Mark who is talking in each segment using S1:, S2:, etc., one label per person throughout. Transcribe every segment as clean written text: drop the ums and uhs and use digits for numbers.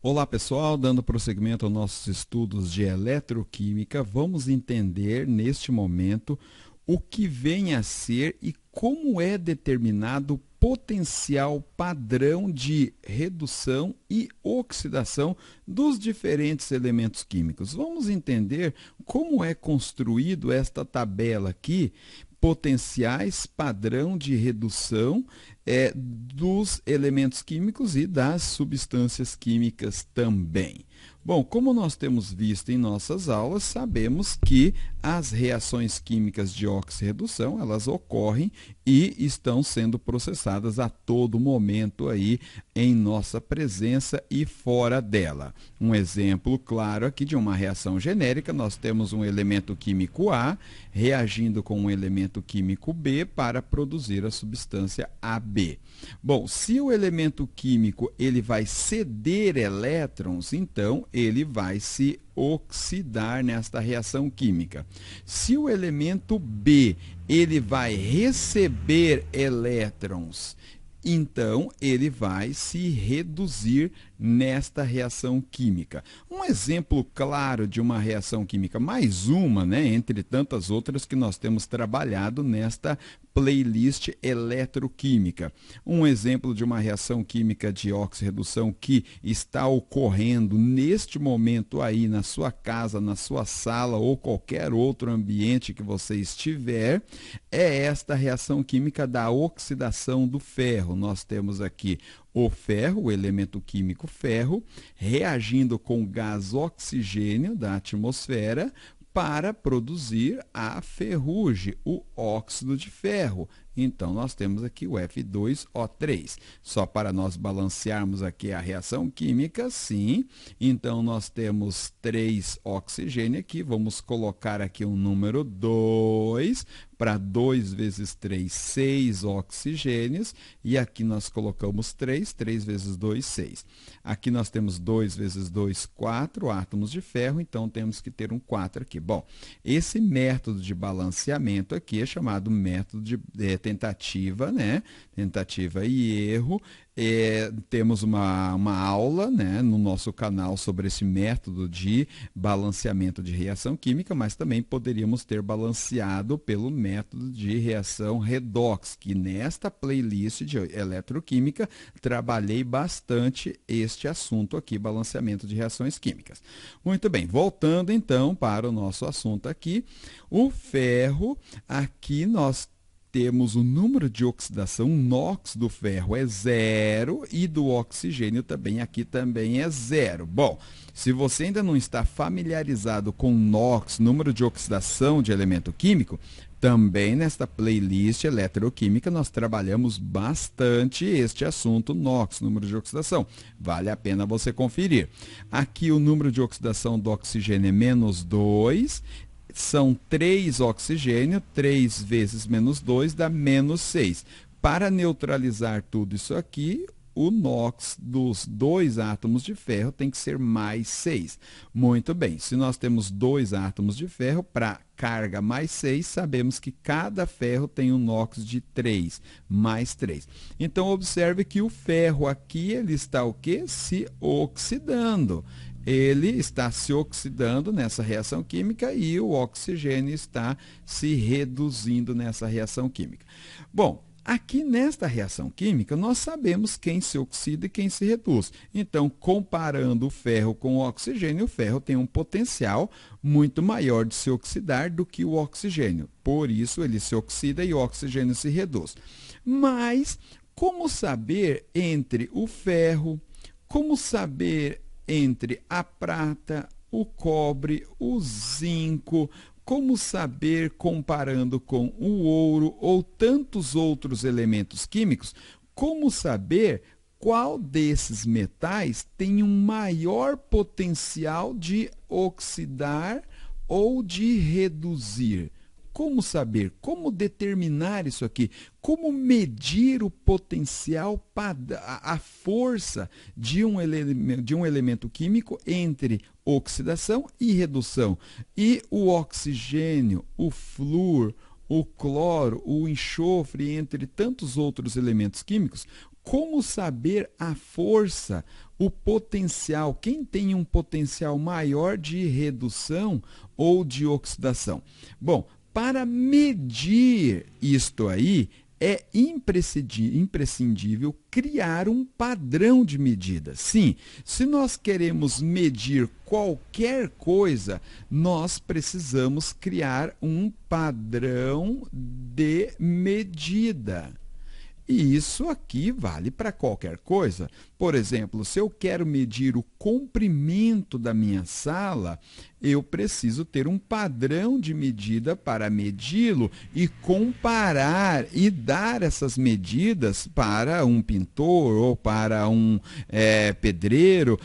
S1: Olá pessoal, dando prosseguimento aos nossos estudos de eletroquímica, vamos entender neste momento o que vem a ser e como é determinado o potencial padrão de redução e oxidação dos diferentes elementos químicos. Vamos entender como é construído esta tabela aqui, potenciais padrão de redução dos elementos químicos e das substâncias químicas também. Bom, como nós temos visto em nossas aulas, sabemos que as reações químicas de oxirredução, elas ocorrem e estão sendo processadas a todo momento aí em nossa presença e fora dela. Um exemplo claro aqui de uma reação genérica, nós temos um elemento químico A reagindo com um elemento químico B para produzir a substância AB. Bom, se o elemento químico ele vai ceder elétrons, então ele vai se oxidar nesta reação química. Se o elemento B ele vai receber elétrons, então ele vai se reduzir nesta reação química. Um exemplo claro de uma reação química, mais uma, entre tantas outras que nós temos trabalhado nesta playlist eletroquímica. Um exemplo de uma reação química de oxirredução que está ocorrendo neste momento aí na sua casa, na sua sala ou qualquer outro ambiente que você estiver, é esta reação química da oxidação do ferro. Nós temos aqui o ferro, o elemento químico ferro, reagindo com o gás oxigênio da atmosfera para produzir a ferrugem, o óxido de ferro. Então, nós temos aqui o F2O3. Só para nós balancearmos aqui a reação química, sim. Então, nós temos 3 oxigênio aqui. Vamos colocar aqui um número 2. Para 2 vezes 3, 6 oxigênios. E aqui nós colocamos 3. 3 vezes 2, 6. Aqui nós temos 2 vezes 2, 4 átomos de ferro. Então, temos que ter um 4 aqui. Bom, esse método de balanceamento aqui é chamado método de tentativa, tentativa e erro. Temos uma aula no nosso canal sobre esse método de balanceamento de reação química, mas também poderíamos ter balanceado pelo método de reação redox, que nesta playlist de eletroquímica trabalhei bastante este assunto aqui, balanceamento de reações químicas. Muito bem, voltando então para o nosso assunto aqui, o ferro, aqui nós temos o número de oxidação, o NOx do ferro é 0 e do oxigênio também, aqui também é 0. Bom, se você ainda não está familiarizado com NOx, número de oxidação de elemento químico, também nesta playlist eletroquímica nós trabalhamos bastante este assunto NOx, número de oxidação. Vale a pena você conferir. Aqui o número de oxidação do oxigênio é menos 2. São 3 oxigênio, 3 vezes menos 2 dá menos 6. Para neutralizar tudo isso aqui, o NOx dos 2 átomos de ferro tem que ser mais 6. Muito bem, se nós temos 2 átomos de ferro, para carga mais 6, sabemos que cada ferro tem um NOx de 3, mais 3. Então, observe que o ferro aqui, ele está o quê? Se oxidando. Ele está se oxidando nessa reação química e o oxigênio está se reduzindo nessa reação química. Bom, aqui nesta reação química, nós sabemos quem se oxida e quem se reduz. Então, comparando o ferro com o oxigênio, o ferro tem um potencial muito maior de se oxidar do que o oxigênio. Por isso, ele se oxida e o oxigênio se reduz. Mas, como saber entre o ferro, como saber entre a prata, o cobre, o zinco, como saber comparando com o ouro ou tantos outros elementos químicos, como saber qual desses metais tem um maior potencial de oxidar ou de reduzir? Como saber? Como determinar isso aqui? Como medir o potencial, a força de um elemento químico entre oxidação e redução? E o oxigênio, o flúor, o cloro, o enxofre, entre tantos outros elementos químicos, como saber a força, o potencial, quem tem um potencial maior de redução ou de oxidação? Bom, para medir isto aí, é imprescindível criar um padrão de medida. Sim, se nós queremos medir qualquer coisa, nós precisamos criar um padrão de medida. E isso aqui vale para qualquer coisa. Por exemplo, se eu quero medir o comprimento da minha sala, eu preciso ter um padrão de medida para medi-lo e comparar e dar essas medidas para um pintor ou para um pedreiro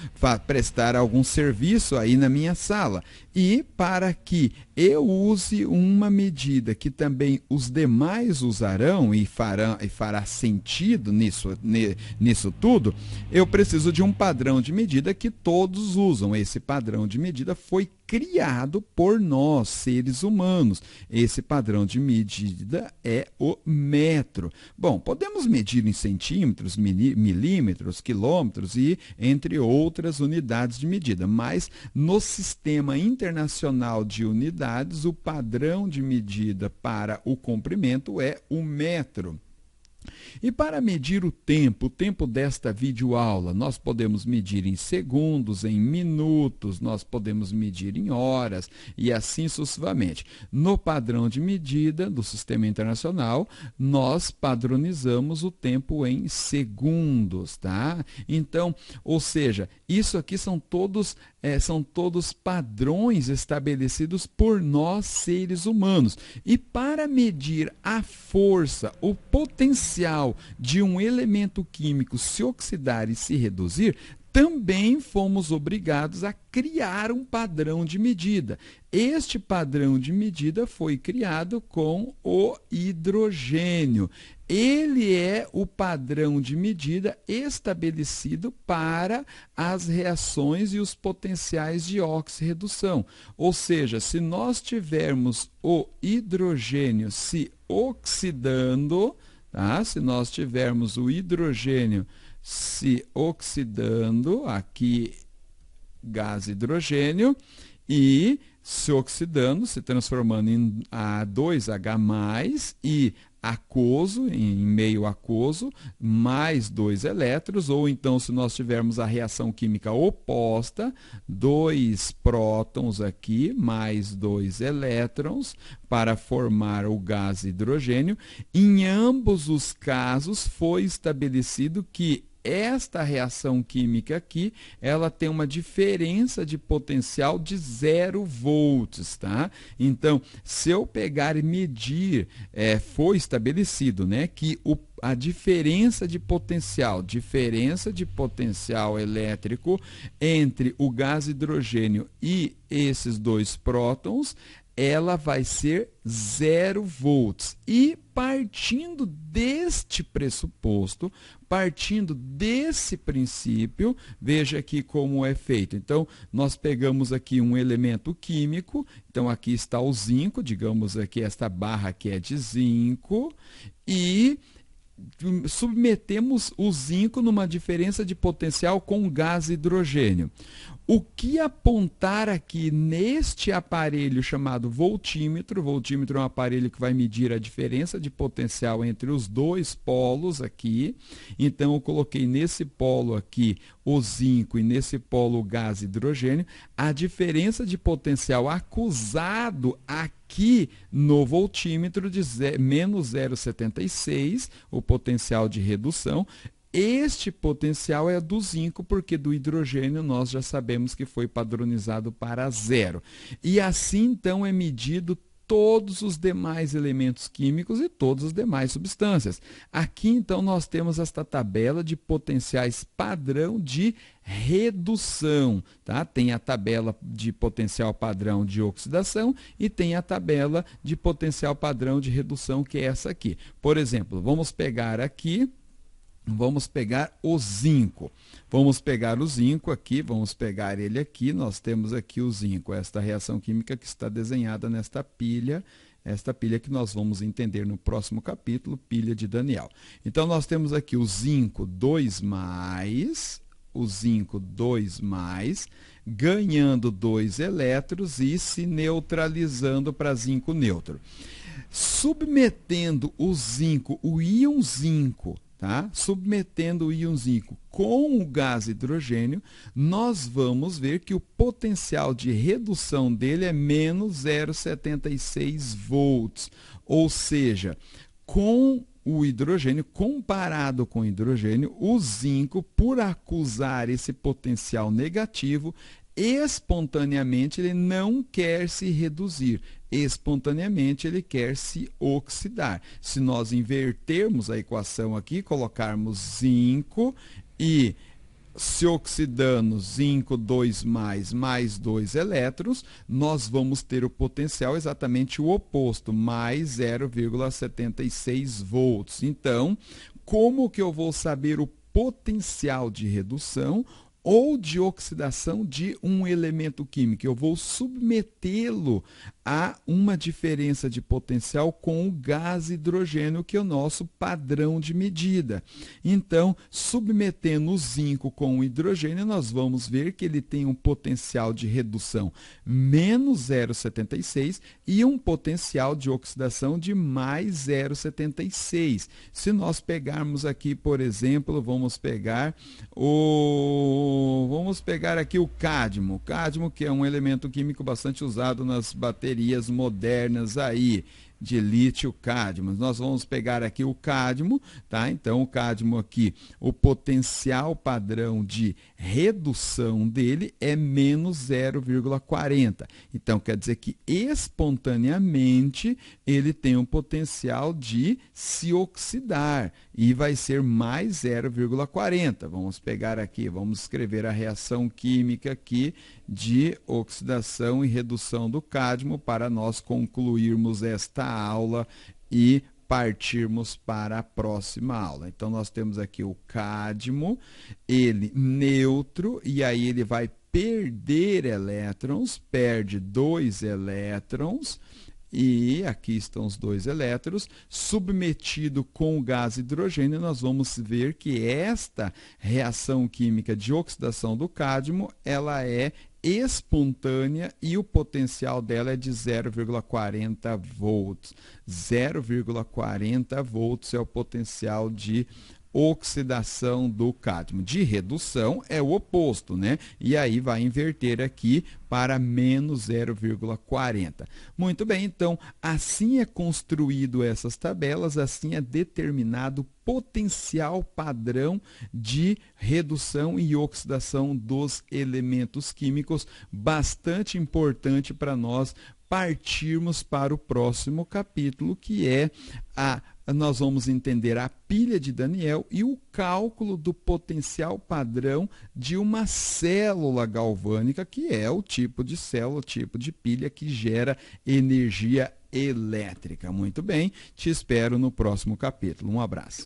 S1: prestar algum serviço aí na minha sala. E para que eu use uma medida que também os demais usarão e fará sentido nisso tudo, eu preciso de um padrão de medida que todos usam. Esse padrão de medida foi criado por nós, seres humanos. Esse padrão de medida é o metro. Bom, podemos medir em centímetros, milímetros, quilômetros e entre outras unidades de medida, mas no Sistema Internacional de Unidades, o padrão de medida para o comprimento é o metro. E para medir o tempo desta videoaula, nós podemos medir em segundos, em minutos, nós podemos medir em horas e assim sucessivamente. No padrão de medida do Sistema Internacional, nós padronizamos o tempo em segundos, tá? Então, ou seja, isso aqui são todos padrões estabelecidos por nós, seres humanos. E para medir a força, o potencial de um elemento químico se oxidar e se reduzir, também fomos obrigados a criar um padrão de medida. Este padrão de medida foi criado com o hidrogênio. Ele é o padrão de medida estabelecido para as reações e os potenciais de oxirredução. Ou seja, se nós tivermos o hidrogênio se oxidando, tá? Se nós tivermos o hidrogênio se oxidando, aqui gás hidrogênio, e se oxidando, se transformando em A2H+, e aquoso, em meio aquoso, mais 2 elétrons, ou então se nós tivermos a reação química oposta, 2 prótons aqui, mais 2 elétrons, para formar o gás hidrogênio. Em ambos os casos foi estabelecido que esta reação química aqui, ela tem uma diferença de potencial de 0 volts, tá? Então, se eu pegar e medir, foi estabelecido, né, que a diferença de potencial elétrico entre o gás hidrogênio e esses 2 prótons, ela vai ser 0 volts. E partindo deste pressuposto, partindo desse princípio, veja aqui como é feito. Então, nós pegamos aqui um elemento químico, então aqui está o zinco, digamos aqui esta barra aqui é de zinco, e submetemos o zinco numa diferença de potencial com gás hidrogênio. O que apontar aqui neste aparelho chamado voltímetro é um aparelho que vai medir a diferença de potencial entre os 2 polos aqui. Então, eu coloquei nesse polo aqui o zinco e nesse polo o gás hidrogênio. A diferença de potencial acusado aqui no voltímetro de menos 0,76, o potencial de redução. Este potencial é do zinco, porque do hidrogênio nós já sabemos que foi padronizado para 0. E assim, então, é medido todos os demais elementos químicos e todas as demais substâncias. Aqui, então, nós temos esta tabela de potenciais padrão de redução, tá? Tem a tabela de potencial padrão de oxidação e tem a tabela de potencial padrão de redução, que é essa aqui. Por exemplo, vamos pegar aqui, vamos pegar o zinco. Vamos pegar o zinco aqui, vamos pegar ele aqui. Nós temos aqui o zinco, esta reação química que está desenhada nesta pilha esta pilha que nós vamos entender no próximo capítulo, pilha de Daniel. Então, nós temos aqui o zinco 2+, o zinco 2+, ganhando 2 elétrons e se neutralizando para zinco neutro. Submetendo o zinco, o íon zinco, tá? Submetendo o íon zinco com o gás hidrogênio, nós vamos ver que o potencial de redução dele é menos 0,76 volts. Ou seja, com o hidrogênio, comparado com o hidrogênio, o zinco, por acusar esse potencial negativo, espontaneamente ele não quer se reduzir, espontaneamente ele quer se oxidar. Se nós invertermos a equação aqui, colocarmos zinco e se oxidando zinco 2+, mais 2 elétrons, nós vamos ter o potencial exatamente o oposto, mais 0,76 volts. Então, como que eu vou saber o potencial de redução ou de oxidação de um elemento químico? Eu vou submetê-lo a uma diferença de potencial com o gás hidrogênio, que é o nosso padrão de medida. Então, submetendo o zinco com o hidrogênio, nós vamos ver que ele tem um potencial de redução menos 0,76 e um potencial de oxidação de mais 0,76. Se nós pegarmos aqui, por exemplo, vamos pegar aqui o cádmio. O cádmio, que é um elemento químico bastante usado nas baterias modernas aí, de lítio-cádmio. Nós vamos pegar aqui o cádmio, tá? Então, o cádmio aqui, o potencial padrão de redução dele é menos 0,40. Então, quer dizer que espontaneamente ele tem um potencial de se oxidar e vai ser mais 0,40. Vamos pegar aqui, vamos escrever a reação química aqui de oxidação e redução do cádmio para nós concluirmos esta aula e partirmos para a próxima aula. Então, nós temos aqui o cádmio, ele neutro, e aí ele vai perder elétrons, perde 2 elétrons, e aqui estão os 2 elétrons, submetido com o gás hidrogênio, nós vamos ver que esta reação química de oxidação do cádmio, ela é espontânea e o potencial dela é de 0,40 volts. 0,40 volts é o potencial de oxidação do cádmio. De redução é o oposto, né? E aí vai inverter aqui para menos 0,40. Muito bem, então, assim é construído essas tabelas, assim é determinado o potencial padrão de redução e oxidação dos elementos químicos, bastante importante para nós partirmos para o próximo capítulo, que é nós vamos entender a pilha de Daniel e o cálculo do potencial padrão de uma célula galvânica, que é o tipo de célula, o tipo de pilha que gera energia elétrica. Muito bem, te espero no próximo capítulo. Um abraço.